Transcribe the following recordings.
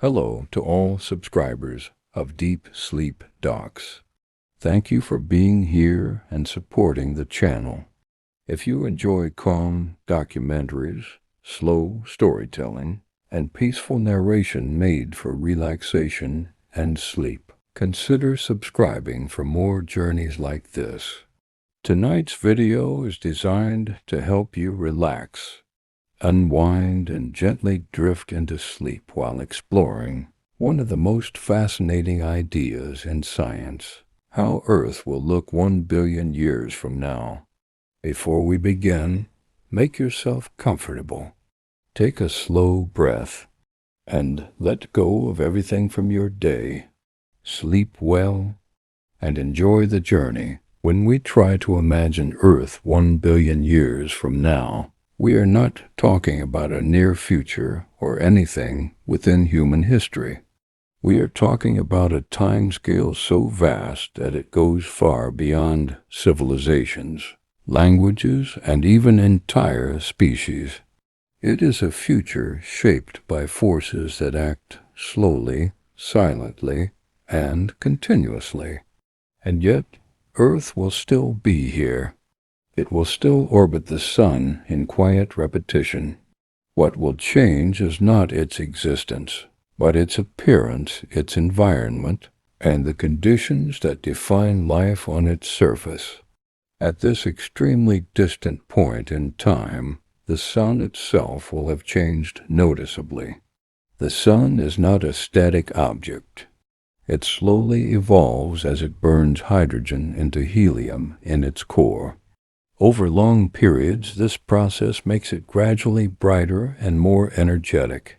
Hello to all subscribers of Deep Sleep Docs. Thank you for being here and supporting the channel. If you enjoy calm documentaries, slow storytelling, and peaceful narration made for relaxation and sleep, consider subscribing for more journeys like this. Tonight's video is designed to help you relax, unwind, and gently drift into sleep while exploring one of the most fascinating ideas in science: how Earth will look 1 billion years from now. Before we begin, make yourself comfortable. Take a slow breath and let go of everything from your day. Sleep well and enjoy the journey. When we try to imagine Earth 1 billion years from now, we are not talking about a near future or anything within human history. We are talking about a timescale so vast that it goes far beyond civilizations, languages, and even entire species. It is a future shaped by forces that act slowly, silently, and continuously. And yet, Earth will still be here. It will still orbit the sun in quiet repetition. What will change is not its existence, but its appearance, its environment, and the conditions that define life on its surface. At this extremely distant point in time, the sun itself will have changed noticeably. The sun is not a static object. It slowly evolves as it burns hydrogen into helium in its core. Over long periods, this process makes it gradually brighter and more energetic.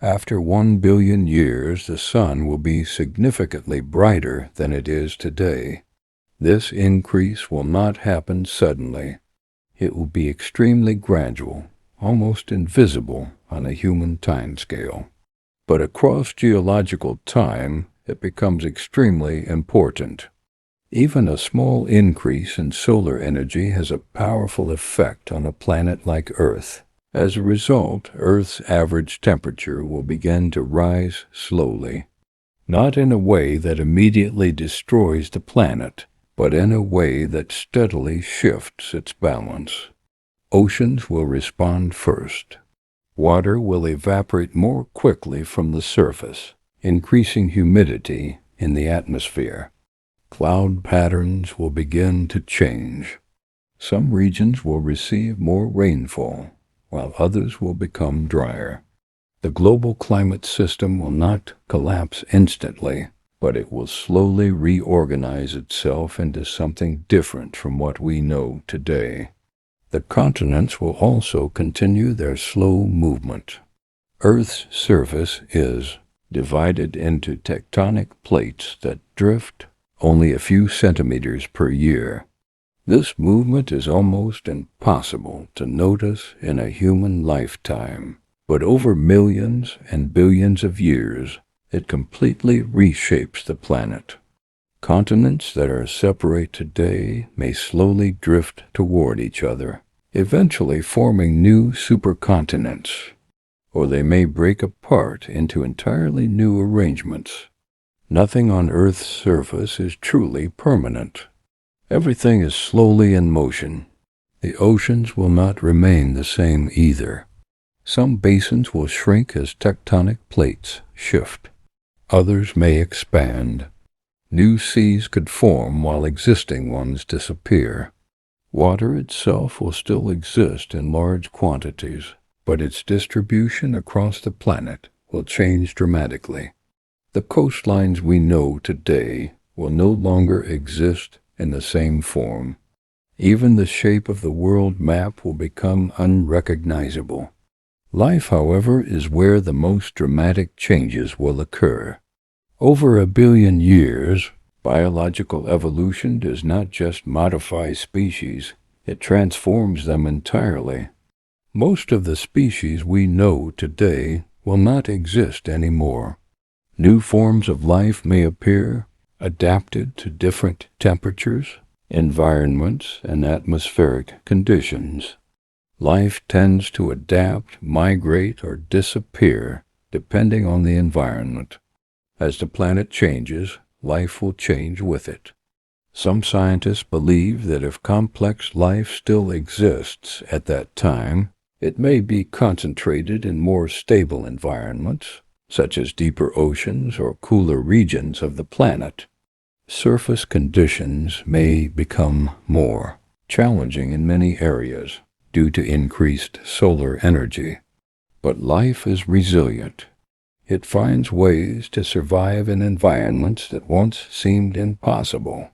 After 1 billion years, the sun will be significantly brighter than it is today. This increase will not happen suddenly. It will be extremely gradual, almost invisible on a human timescale. But across geological time, it becomes extremely important. Even a small increase in solar energy has a powerful effect on a planet like Earth. As a result, Earth's average temperature will begin to rise slowly, not in a way that immediately destroys the planet, but in a way that steadily shifts its balance. Oceans will respond first. Water will evaporate more quickly from the surface, increasing humidity in the atmosphere. Cloud patterns will begin to change. Some regions will receive more rainfall, while others will become drier. The global climate system will not collapse instantly, but it will slowly reorganize itself into something different from what we know today. The continents will also continue their slow movement. Earth's surface is divided into tectonic plates that drift only a few centimeters per year. This movement is almost impossible to notice in a human lifetime, but over millions and billions of years, it completely reshapes the planet. Continents that are separate today may slowly drift toward each other, eventually forming new supercontinents, or they may break apart into entirely new arrangements. Nothing on Earth's surface is truly permanent. Everything is slowly in motion. The oceans will not remain the same either. Some basins will shrink as tectonic plates shift. Others may expand. New seas could form while existing ones disappear. Water itself will still exist in large quantities, but its distribution across the planet will change dramatically. The coastlines we know today will no longer exist in the same form. Even the shape of the world map will become unrecognizable. Life, however, is where the most dramatic changes will occur. Over 1 billion years, biological evolution does not just modify species, it transforms them entirely. Most of the species we know today will not exist anymore. New forms of life may appear, adapted to different temperatures, environments, and atmospheric conditions. Life tends to adapt, migrate, or disappear depending on the environment. As the planet changes, life will change with it. Some scientists believe that if complex life still exists at that time, it may be concentrated in more stable environments, such as deeper oceans or cooler regions of the planet. Surface conditions may become more challenging in many areas due to increased solar energy. But life is resilient. It finds ways to survive in environments that once seemed impossible.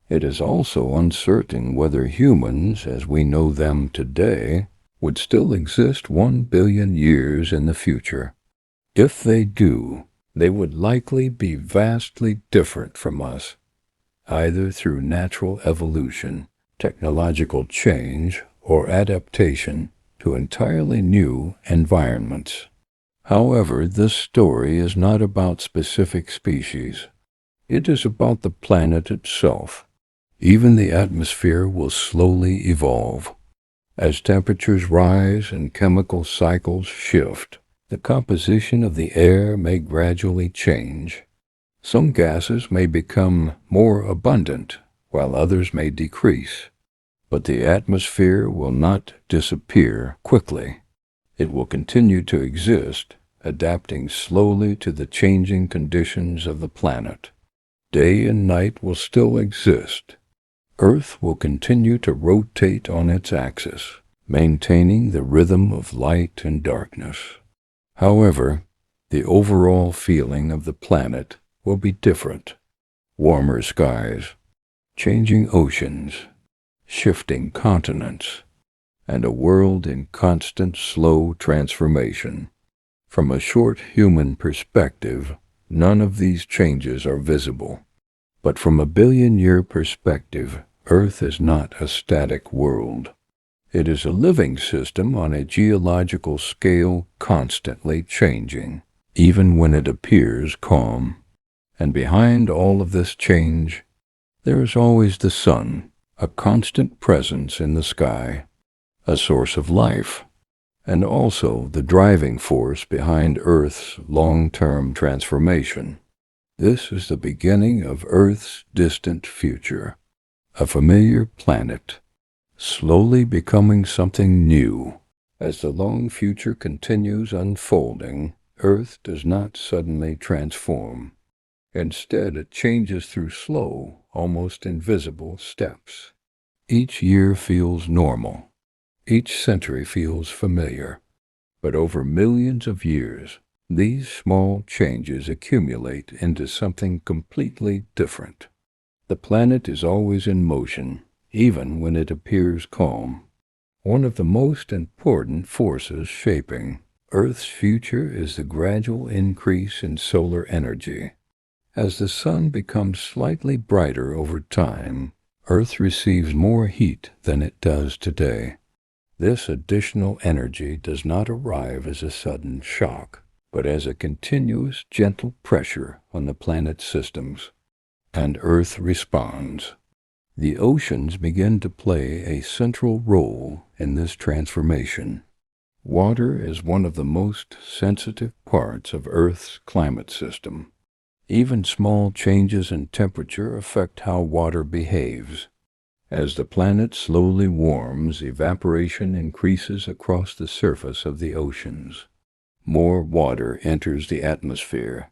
It is also uncertain whether humans, as we know them today, would still exist 1 billion years in the future. If they do, they would likely be vastly different from us, either through natural evolution, technological change, or adaptation to entirely new environments. However, this story is not about specific species. It is about the planet itself. Even the atmosphere will slowly evolve. As temperatures rise and chemical cycles shift, the composition of the air may gradually change. Some gases may become more abundant, while others may decrease. But the atmosphere will not disappear quickly. It will continue to exist, adapting slowly to the changing conditions of the planet. Day and night will still exist. Earth will continue to rotate on its axis, maintaining the rhythm of light and darkness. However, the overall feeling of the planet will be different. Warmer skies, changing oceans, shifting continents, and a world in constant slow transformation. From a short human perspective, none of these changes are visible. But from a billion-year perspective, Earth is not a static world. It is a living system on a geological scale constantly changing, even when it appears calm. And behind all of this change, there is always the sun, a constant presence in the sky, a source of life, and also the driving force behind Earth's long-term transformation. This is the beginning of Earth's distant future, a familiar planet, slowly becoming something new. As the long future continues unfolding, Earth does not suddenly transform. Instead, it changes through slow, almost invisible steps. Each year feels normal. Each century feels familiar. But over millions of years, these small changes accumulate into something completely different. The planet is always in motion, even when it appears calm. One of the most important forces shaping Earth's future is the gradual increase in solar energy. As the sun becomes slightly brighter over time, Earth receives more heat than it does today. This additional energy does not arrive as a sudden shock, but as a continuous, gentle pressure on the planet's systems. And Earth responds. The oceans begin to play a central role in this transformation. Water is one of the most sensitive parts of Earth's climate system. Even small changes in temperature affect how water behaves. As the planet slowly warms, evaporation increases across the surface of the oceans. More water enters the atmosphere.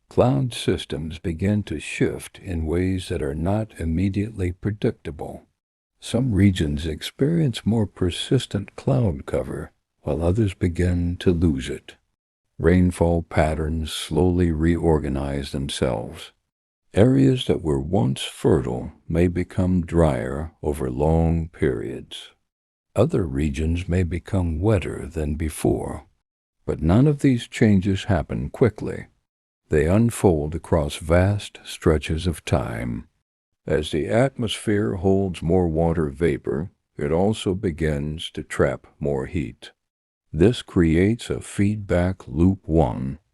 Cloud systems begin to shift in ways that are not immediately predictable. Some regions experience more persistent cloud cover, while others begin to lose it. Rainfall patterns slowly reorganize themselves. Areas that were once fertile may become drier over long periods. Other regions may become wetter than before. But none of these changes happen quickly. They unfold across vast stretches of time. As the atmosphere holds more water vapor, it also begins to trap more heat. This creates a feedback loop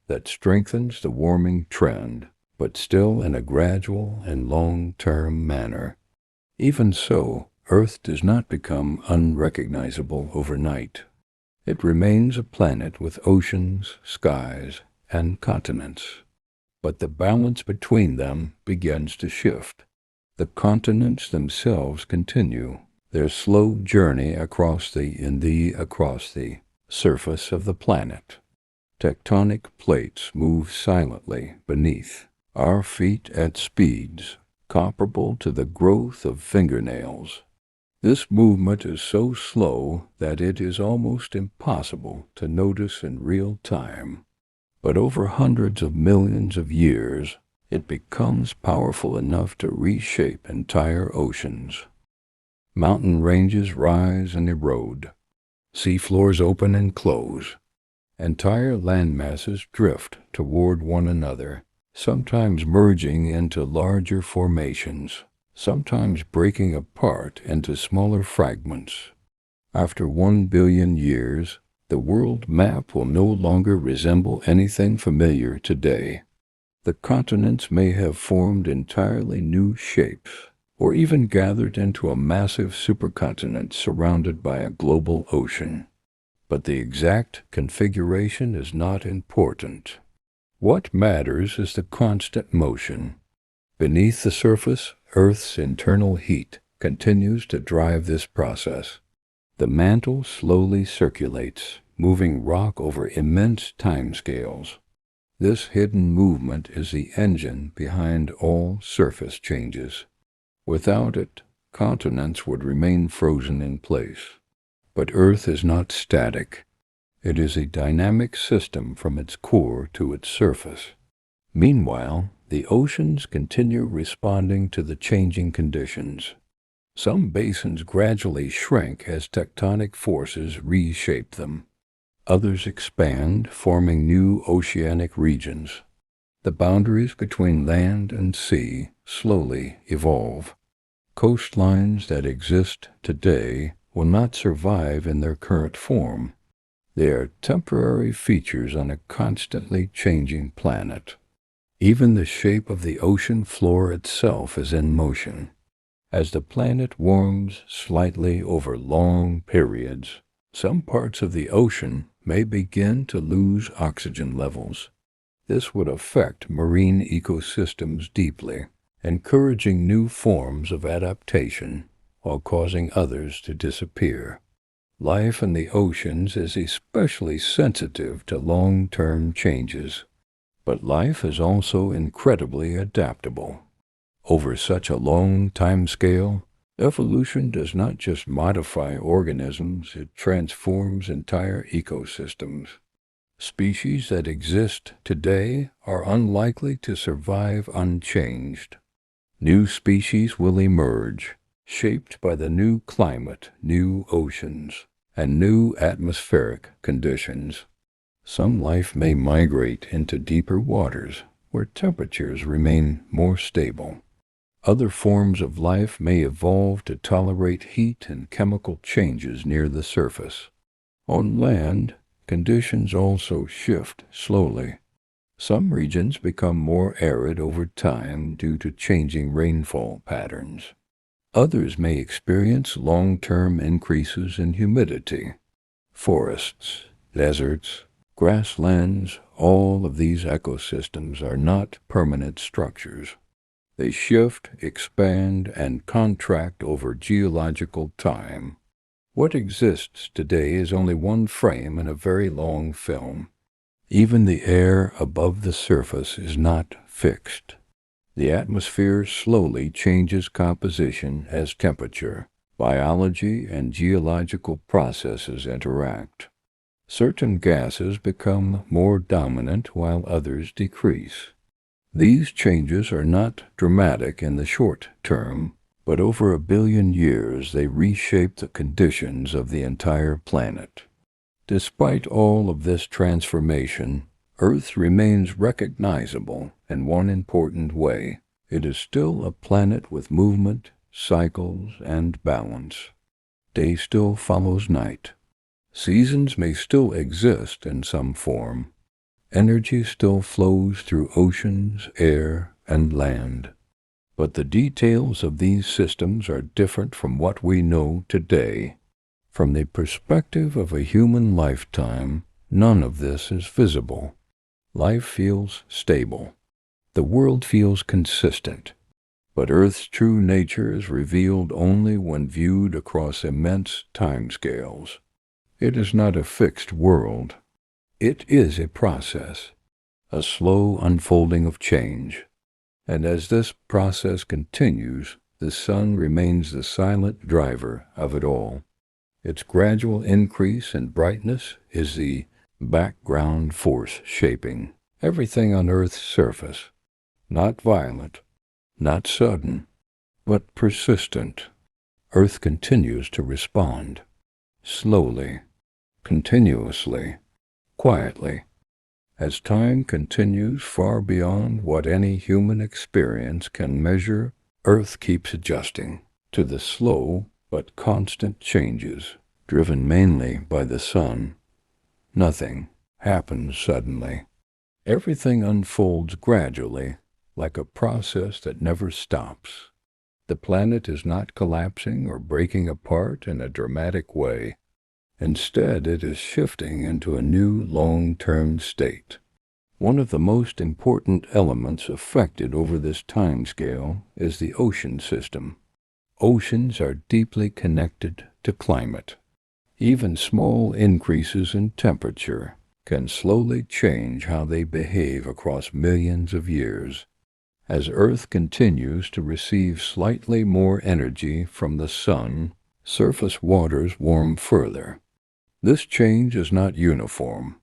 that strengthens the warming trend, but still in a gradual and long-term manner. Even so, Earth does not become unrecognizable overnight. It remains a planet with oceans, skies, and continents. But the balance between them begins to shift. The continents themselves continue their slow journey across the surface of the planet. Tectonic plates move silently beneath our feet at speeds comparable to the growth of fingernails. This movement is so slow that it is almost impossible to notice in real time. But over hundreds of millions of years, it becomes powerful enough to reshape entire oceans. Mountain ranges rise and erode. Seafloors open and close. Entire landmasses drift toward one another, sometimes merging into larger formations, sometimes breaking apart into smaller fragments. After 1 billion years, the world map will no longer resemble anything familiar today. The continents may have formed entirely new shapes, or even gathered into a massive supercontinent surrounded by a global ocean. But the exact configuration is not important. What matters is the constant motion. Beneath the surface, Earth's internal heat continues to drive this process. The mantle slowly circulates, moving rock over immense timescales. This hidden movement is the engine behind all surface changes. Without it, continents would remain frozen in place. But Earth is not static. It is a dynamic system from its core to its surface. Meanwhile, the oceans continue responding to the changing conditions. Some basins gradually shrink as tectonic forces reshape them. Others expand, forming new oceanic regions. The boundaries between land and sea slowly evolve. Coastlines that exist today will not survive in their current form. They are temporary features on a constantly changing planet. Even the shape of the ocean floor itself is in motion. As the planet warms slightly over long periods, some parts of the ocean may begin to lose oxygen levels. This would affect marine ecosystems deeply, encouraging new forms of adaptation while causing others to disappear. Life in the oceans is especially sensitive to long-term changes, but life is also incredibly adaptable. Over such a long time scale, evolution does not just modify organisms, it transforms entire ecosystems. Species that exist today are unlikely to survive unchanged. New species will emerge, shaped by the new climate, new oceans, and new atmospheric conditions. Some life may migrate into deeper waters, where temperatures remain more stable. Other forms of life may evolve to tolerate heat and chemical changes near the surface. On land, conditions also shift slowly. Some regions become more arid over time due to changing rainfall patterns. Others may experience long-term increases in humidity. Forests, deserts, grasslands, all of these ecosystems are not permanent structures. They shift, expand, and contract over geological time. What exists today is only one frame in a very long film. Even the air above the surface is not fixed. The atmosphere slowly changes composition as temperature, biology, and geological processes interact. Certain gases become more dominant while others decrease. These changes are not dramatic in the short term, but over 1 billion years they reshape the conditions of the entire planet. Despite all of this transformation, Earth remains recognizable in one important way. It is still a planet with movement, cycles, and balance. Day still follows night. Seasons may still exist in some form. Energy still flows through oceans, air, and land. But the details of these systems are different from what we know today. From the perspective of a human lifetime, none of this is visible. Life feels stable. The world feels consistent. But Earth's true nature is revealed only when viewed across immense timescales. It is not a fixed world. It is a process, a slow unfolding of change. And as this process continues, the sun remains the silent driver of it all. Its gradual increase in brightness is the background force shaping everything on Earth's surface. Not violent, not sudden, but persistent. Earth continues to respond, slowly, continuously, quietly. As time continues far beyond what any human experience can measure, Earth keeps adjusting to the slow but constant changes, driven mainly by the sun. Nothing happens suddenly. Everything unfolds gradually, like a process that never stops. The planet is not collapsing or breaking apart in a dramatic way. Instead, it is shifting into a new long-term state. One of the most important elements affected over this timescale is the ocean system. Oceans are deeply connected to climate. Even small increases in temperature can slowly change how they behave across millions of years. As Earth continues to receive slightly more energy from the sun, surface waters warm further. This change is not uniform.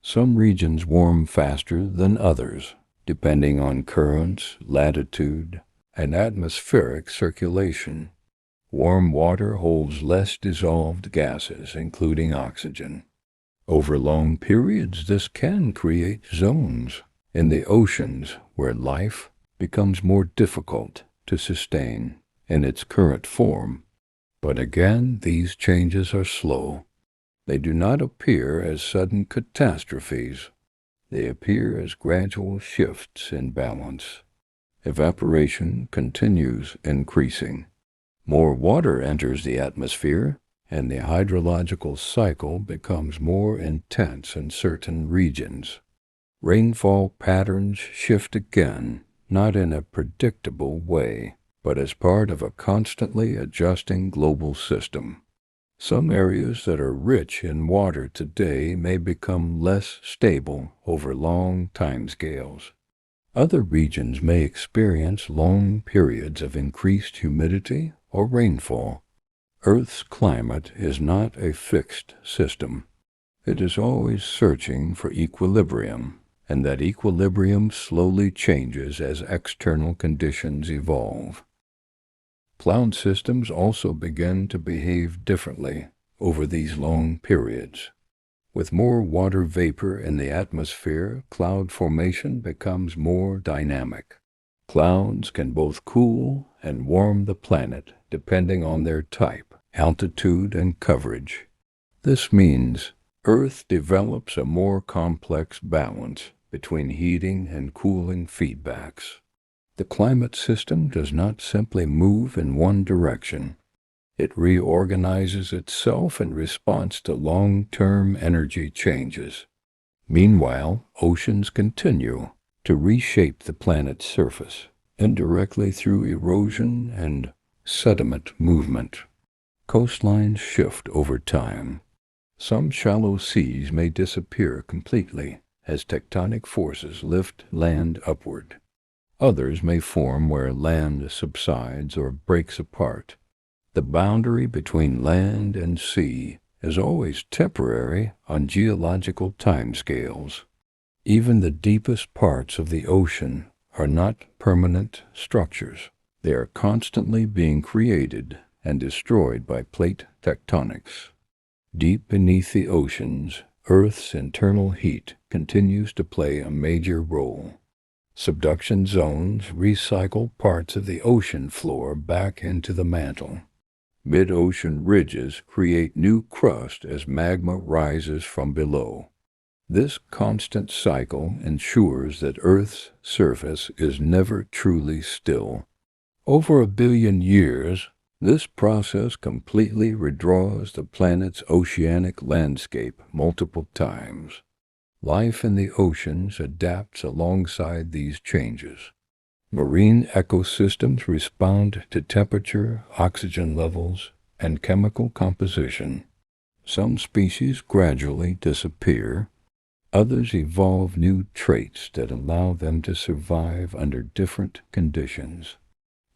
Some regions warm faster than others, depending on currents, latitude, and atmospheric circulation. Warm water holds less dissolved gases, including oxygen. Over long periods, this can create zones in the oceans where life becomes more difficult to sustain in its current form. But again, these changes are slow. They do not appear as sudden catastrophes. They appear as gradual shifts in balance. Evaporation continues increasing. More water enters the atmosphere, and the hydrological cycle becomes more intense in certain regions. Rainfall patterns shift again, not in a predictable way, but as part of a constantly adjusting global system. Some areas that are rich in water today may become less stable over long timescales. Other regions may experience long periods of increased humidity or rainfall. Earth's climate is not a fixed system. It is always searching for equilibrium, and that equilibrium slowly changes as external conditions evolve. Cloud systems also begin to behave differently over these long periods. With more water vapor in the atmosphere, cloud formation becomes more dynamic. Clouds can both cool and warm the planet depending on their type, altitude, and coverage. This means Earth develops a more complex balance between heating and cooling feedbacks. The climate system does not simply move in one direction. It reorganizes itself in response to long-term energy changes. Meanwhile, oceans continue to reshape the planet's surface, indirectly through erosion and sediment movement. Coastlines shift over time. Some shallow seas may disappear completely as tectonic forces lift land upward. Others may form where land subsides or breaks apart. The boundary between land and sea is always temporary on geological timescales. Even the deepest parts of the ocean are not permanent structures. They are constantly being created and destroyed by plate tectonics. Deep beneath the oceans, Earth's internal heat continues to play a major role. Subduction zones recycle parts of the ocean floor back into the mantle. Mid-ocean ridges create new crust as magma rises from below. This constant cycle ensures that Earth's surface is never truly still. Over 1 billion years, This process completely redraws the planet's oceanic landscape multiple times. Life in the oceans adapts alongside these changes. Marine ecosystems respond to temperature, oxygen levels, and chemical composition. Some species gradually disappear. Others evolve new traits that allow them to survive under different conditions.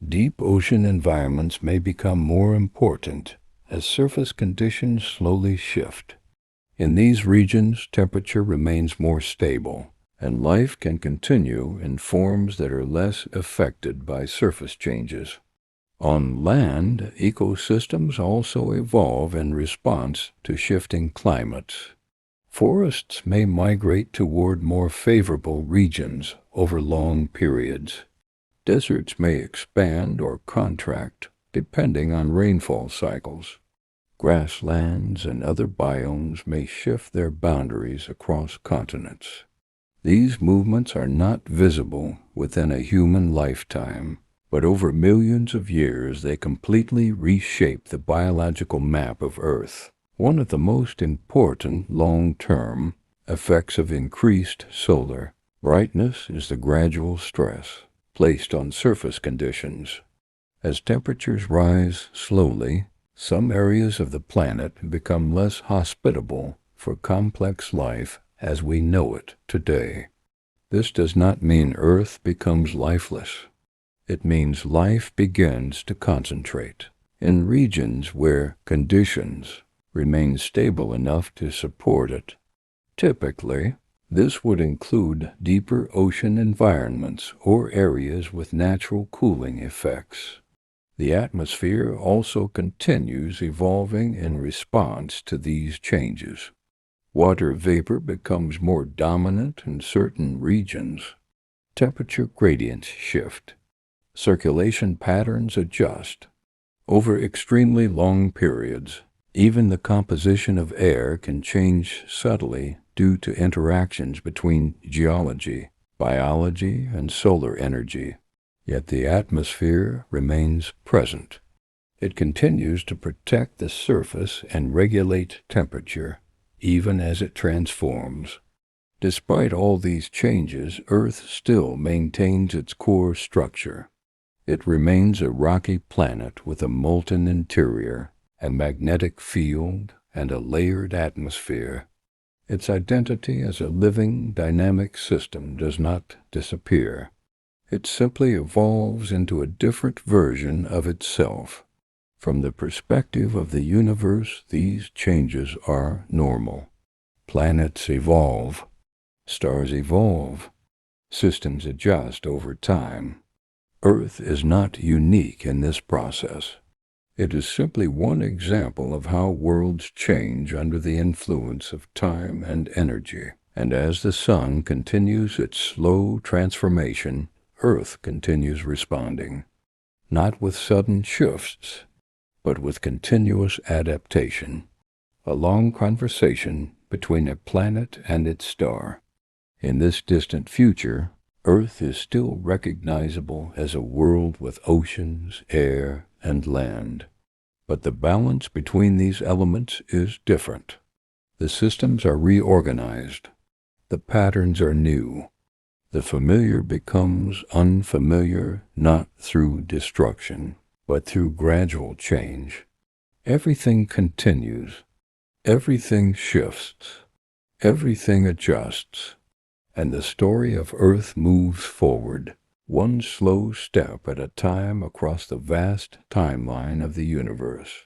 Deep ocean environments may become more important as surface conditions slowly shift. In these regions, temperature remains more stable, and life can continue in forms that are less affected by surface changes. On land, ecosystems also evolve in response to shifting climates. Forests may migrate toward more favorable regions over long periods. Deserts may expand or contract depending on rainfall cycles. Grasslands and other biomes may shift their boundaries across continents. These movements are not visible within a human lifetime, but over millions of years they completely reshape the biological map of Earth. One of the most important long-term effects of increased solar brightness is the gradual stress placed on surface conditions. As temperatures rise slowly, some areas of the planet become less hospitable for complex life as we know it today. This does not mean Earth becomes lifeless. It means life begins to concentrate in regions where conditions remain stable enough to support it. Typically, this would include deeper ocean environments or areas with natural cooling effects. The atmosphere also continues evolving in response to these changes. Water vapor becomes more dominant in certain regions. Temperature gradients shift. Circulation patterns adjust. Over extremely long periods, even the composition of air can change subtly due to interactions between geology, biology, and solar energy. Yet the atmosphere remains present. It continues to protect the surface and regulate temperature, even as it transforms. Despite all these changes, Earth still maintains its core structure. It remains a rocky planet with a molten interior, a magnetic field, and a layered atmosphere. Its identity as a living, dynamic system does not disappear. It simply evolves into a different version of itself. From the perspective of the universe, these changes are normal. Planets evolve. Stars evolve. Systems adjust over time. Earth is not unique in this process. It is simply one example of how worlds change under the influence of time and energy. And as the sun continues its slow transformation, Earth continues responding, not with sudden shifts, but with continuous adaptation. A long conversation between a planet and its star. In this distant future, Earth is still recognizable as a world with oceans, air, and land. But the balance between these elements is different. The systems are reorganized. The patterns are new. The familiar becomes unfamiliar not through destruction, but through gradual change. Everything continues. Everything shifts. Everything adjusts. And the story of Earth moves forward, one slow step at a time across the vast timeline of the universe.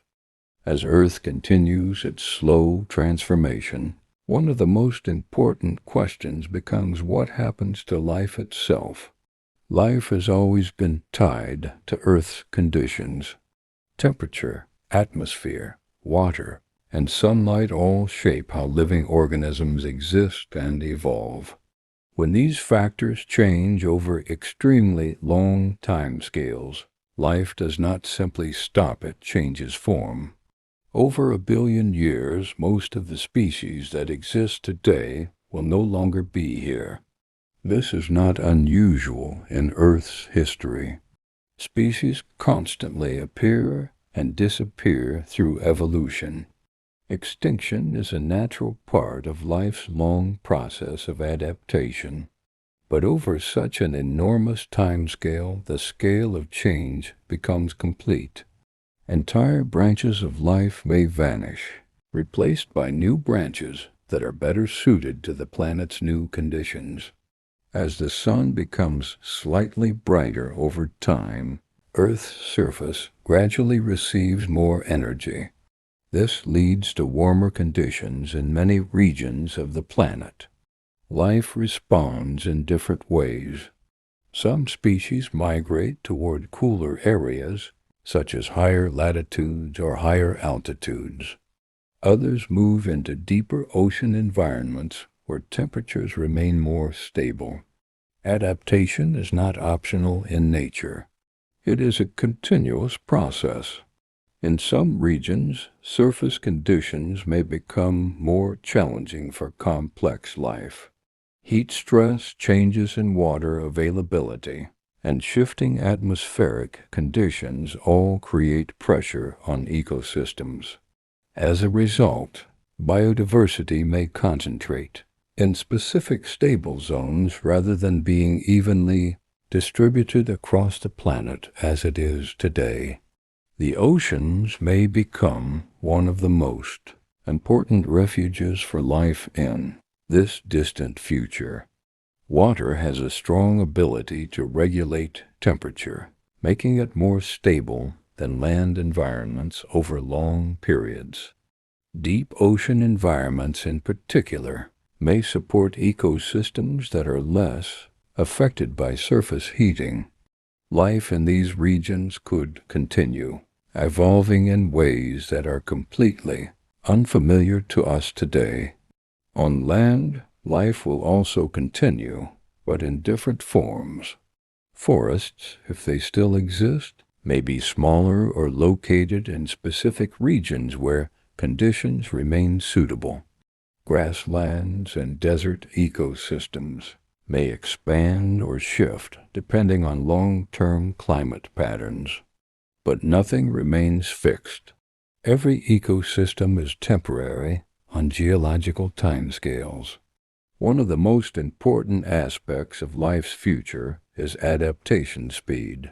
As Earth continues its slow transformation, one of the most important questions becomes what happens to life itself. Life has always been tied to Earth's conditions. Temperature, atmosphere, water, and sunlight all shape how living organisms exist and evolve. When these factors change over extremely long timescales, life does not simply stop, it changes form. Over 1 billion years, most of the species that exist today will no longer be here. This is not unusual in Earth's history. Species constantly appear and disappear through evolution. Extinction is a natural part of life's long process of adaptation. But over such an enormous timescale, the scale of change becomes complete. Entire branches of life may vanish, replaced by new branches that are better suited to the planet's new conditions. As the sun becomes slightly brighter over time, Earth's surface gradually receives more energy. This leads to warmer conditions in many regions of the planet. Life responds in different ways. Some species migrate toward cooler areas, such as higher latitudes or higher altitudes. Others move into deeper ocean environments where temperatures remain more stable. Adaptation is not optional in nature. It is a continuous process. In some regions, surface conditions may become more challenging for complex life. Heat stress, changes in water availability, and shifting atmospheric conditions all create pressure on ecosystems. As a result, biodiversity may concentrate in specific stable zones rather than being evenly distributed across the planet as it is today. The oceans may become one of the most important refuges for life in this distant future. Water has a strong ability to regulate temperature, making it more stable than land environments over long periods. Deep ocean environments in particular may support ecosystems that are less affected by surface heating. Life in these regions could continue, evolving in ways that are completely unfamiliar to us today. On land, life will also continue, but in different forms. Forests, if they still exist, may be smaller or located in specific regions where conditions remain suitable. Grasslands and desert ecosystems may expand or shift depending on long-term climate patterns. But nothing remains fixed. Every ecosystem is temporary on geological timescales. One of the most important aspects of life's future is adaptation speed.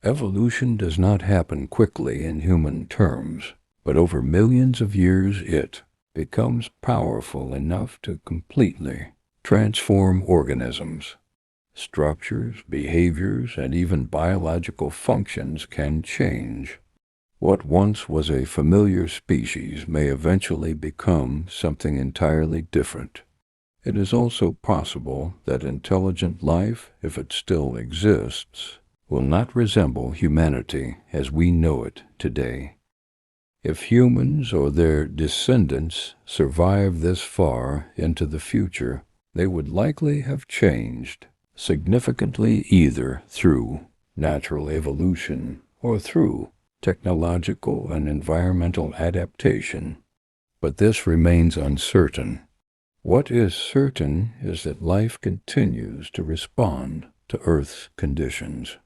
Evolution does not happen quickly in human terms, but over millions of years it becomes powerful enough to completely transform organisms. Structures, behaviors, and even biological functions can change. What once was a familiar species may eventually become something entirely different. It is also possible that intelligent life, if it still exists, will not resemble humanity as we know it today. If humans or their descendants survive this far into the future, they would likely have changed significantly either through natural evolution or through technological and environmental adaptation. But this remains uncertain. What is certain is that life continues to respond to Earth's conditions.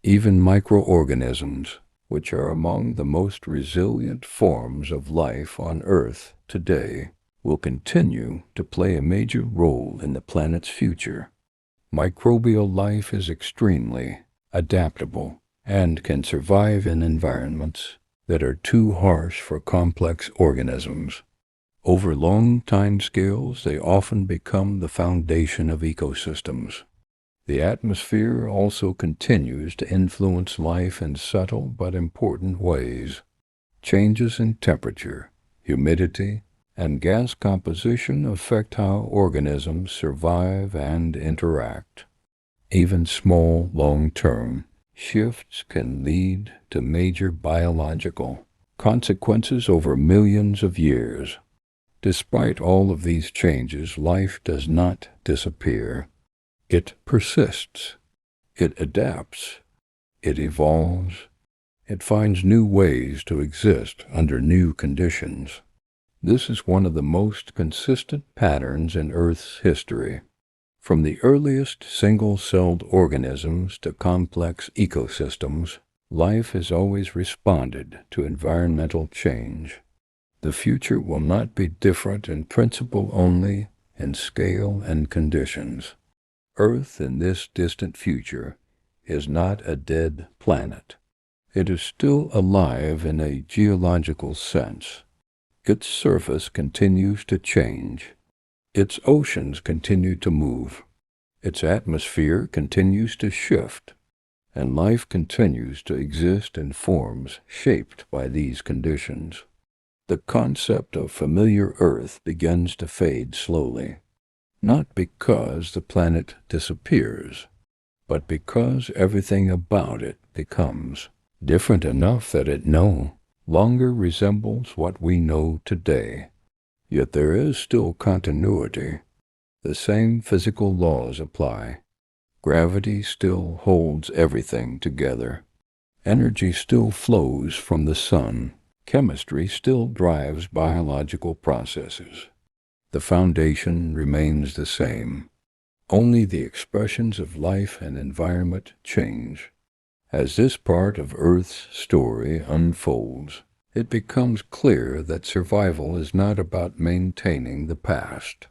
Even microorganisms, which are among the most resilient forms of life on Earth today, will continue to play a major role in the planet's future. Microbial life is extremely adaptable and can survive in environments that are too harsh for complex organisms. Over long timescales, they often become the foundation of ecosystems. The atmosphere also continues to influence life in subtle but important ways. Changes in temperature, humidity, and gas composition affect how organisms survive and interact. Even small, long-term shifts can lead to major biological consequences over millions of years. Despite all of these changes, life does not disappear. It persists. It adapts. It evolves. It finds new ways to exist under new conditions. This is one of the most consistent patterns in Earth's history. From the earliest single-celled organisms to complex ecosystems, Life has always responded to environmental change. The future will not be different in principle only, in scale and conditions. Earth in this distant future is not a dead planet. It is still alive in a geological sense. Its surface continues to change. Its oceans continue to move. Its atmosphere continues to shift. And life continues to exist in forms shaped by these conditions. The concept of familiar Earth begins to fade slowly, not because the planet disappears, but because everything about it becomes different enough that it no longer resembles what we know today. Yet there is still continuity. The same physical laws apply. Gravity still holds everything together. Energy still flows from the sun. Chemistry still drives biological processes. The foundation remains the same. Only the expressions of life and environment change. As this part of Earth's story unfolds, it becomes clear that survival is not about maintaining the past.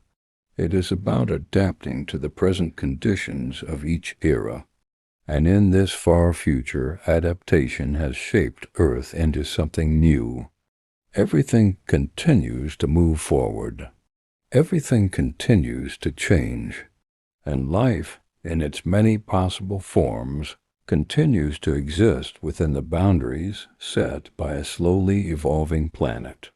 It is about adapting to the present conditions of each era. And in this far future, adaptation has shaped Earth into something new. Everything continues to move forward. Everything continues to change. And life, in its many possible forms, continues to exist within the boundaries set by a slowly evolving planet.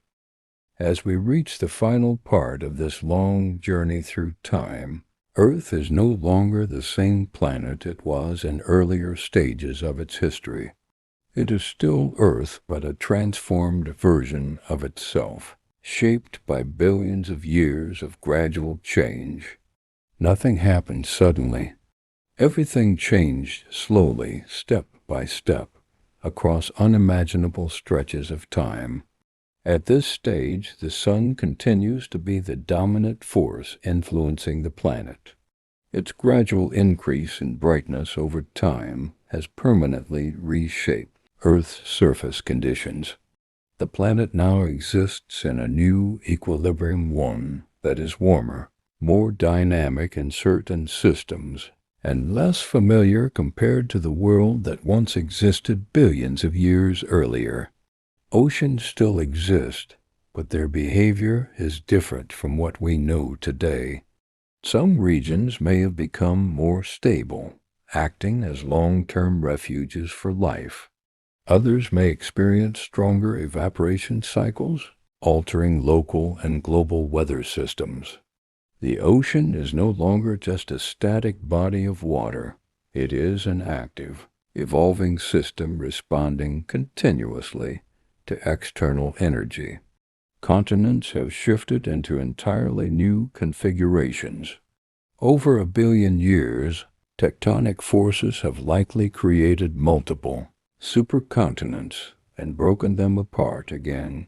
As we reach the final part of this long journey through time, Earth is no longer the same planet it was in earlier stages of its history. It is still Earth, but a transformed version of itself, shaped by billions of years of gradual change. Nothing happened suddenly. Everything changed slowly, step by step, across unimaginable stretches of time. At this stage, the sun continues to be the dominant force influencing the planet. Its gradual increase in brightness over time has permanently reshaped Earth's surface conditions. The planet now exists in a new equilibrium, one that is warmer, more dynamic in certain systems, and less familiar compared to the world that once existed billions of years earlier. Oceans still exist, but their behavior is different from what we know today. Some regions may have become more stable, acting as long-term refuges for life. Others may experience stronger evaporation cycles, altering local and global weather systems. The ocean is no longer just a static body of water. It is an active, evolving system responding continuously to external energy. Continents have shifted into entirely new configurations. Over 1 billion years, tectonic forces have likely created multiple supercontinents and broken them apart again.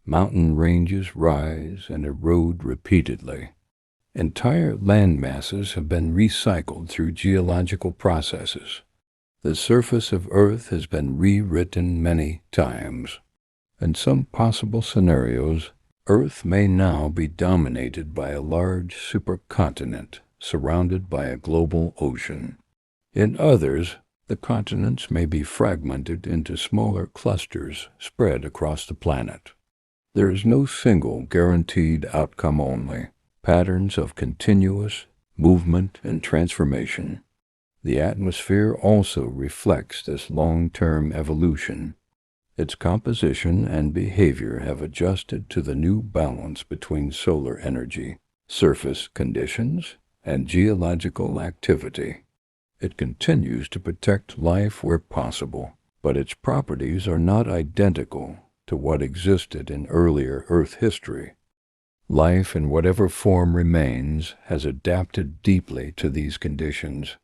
Mountain ranges rise and erode repeatedly. Entire land masses have been recycled through geological processes. The surface of Earth has been rewritten many times. In some possible scenarios, Earth may now be dominated by a large supercontinent surrounded by a global ocean. In others, the continents may be fragmented into smaller clusters spread across the planet. There is no single guaranteed outcome, only patterns of continuous movement and transformation. The atmosphere also reflects this long-term evolution. Its composition and behavior have adjusted to the new balance between solar energy, surface conditions, and geological activity. It continues to protect life where possible, but its properties are not identical to what existed in earlier Earth history. Life, in whatever form remains, has adapted deeply to these conditions.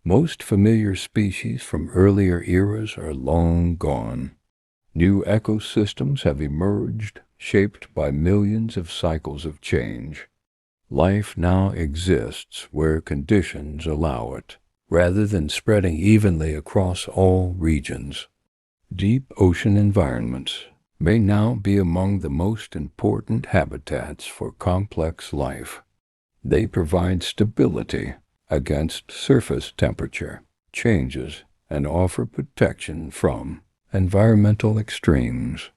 Most familiar species from earlier eras are long gone. New ecosystems have emerged, shaped by millions of cycles of change. Life now exists where conditions allow it, rather than spreading evenly across all regions. Deep ocean environments may now be among the most important habitats for complex life. They provide stability against surface temperature changes and offer protection from environmental extremes.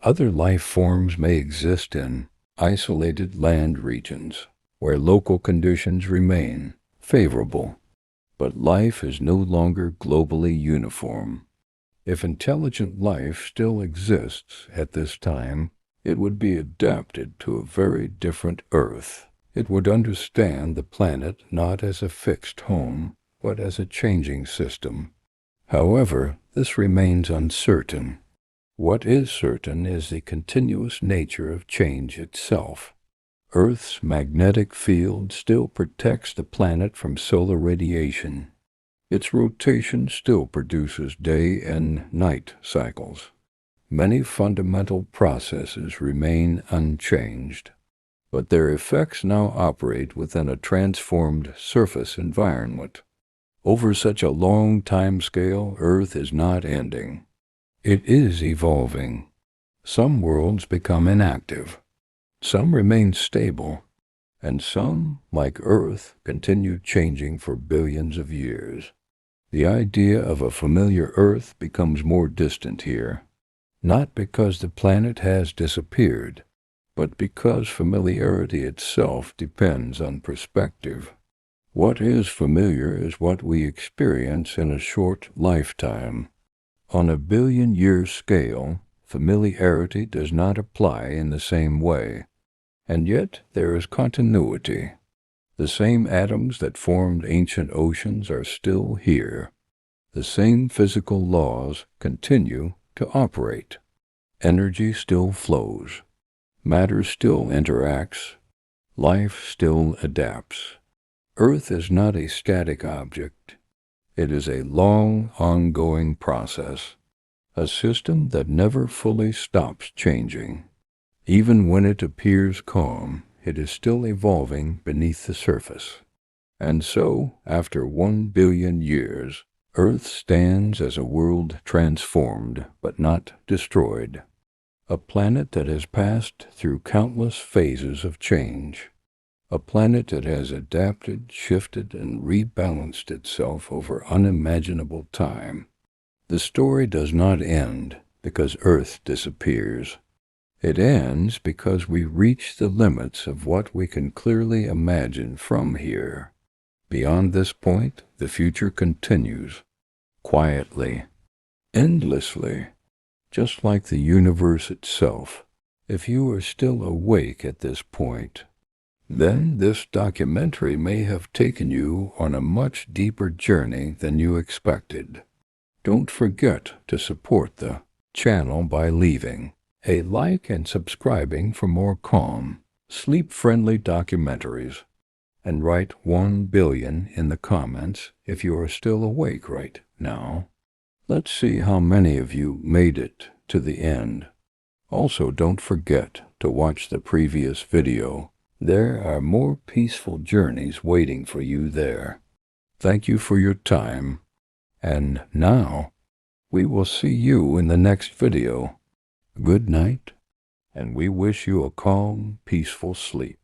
Other life forms may exist in isolated land regions where local conditions remain favorable, but life is no longer globally uniform. If intelligent life still exists at this time, it would be adapted to a very different Earth. It would understand the planet not as a fixed home, but as a changing system. However, this remains uncertain. What is certain is the continuous nature of change itself. Earth's magnetic field still protects the planet from solar radiation. Its rotation still produces day and night cycles. Many fundamental processes remain unchanged, but their effects now operate within a transformed surface environment. Over such a long time scale, Earth is not ending. It is evolving. Some worlds become inactive. Some remain stable, and some, like Earth, continue changing for billions of years. The idea of a familiar Earth becomes more distant here, not because the planet has disappeared, but because familiarity itself depends on perspective. What is familiar is what we experience in a short lifetime. On a billion-year scale, familiarity does not apply in the same way, and yet there is continuity. The same atoms that formed ancient oceans are still here. The same physical laws continue to operate. Energy still flows. Matter still interacts. Life still adapts. Earth is not a static object. It is a long, ongoing process, a system that never fully stops changing. Even when it appears calm, it is still evolving beneath the surface. And so, after 1 billion years, Earth stands as a world transformed but not destroyed, a planet that has passed through countless phases of change, a planet that has adapted, shifted, and rebalanced itself over unimaginable time. The story does not end because Earth disappears. It ends because we reach the limits of what we can clearly imagine from here. Beyond this point, the future continues, quietly, endlessly, just like the universe itself. If you are still awake at this point, then this documentary may have taken you on a much deeper journey than you expected. Don't forget to support the channel by leaving a like and subscribing for more calm, sleep-friendly documentaries. And write 1 billion in the comments if you are still awake right now. Let's see how many of you made it to the end. Also, don't forget to watch the previous video. There are more peaceful journeys waiting for you there. Thank you for your time. And now, we will see you in the next video. Good night, and we wish you a calm, peaceful sleep.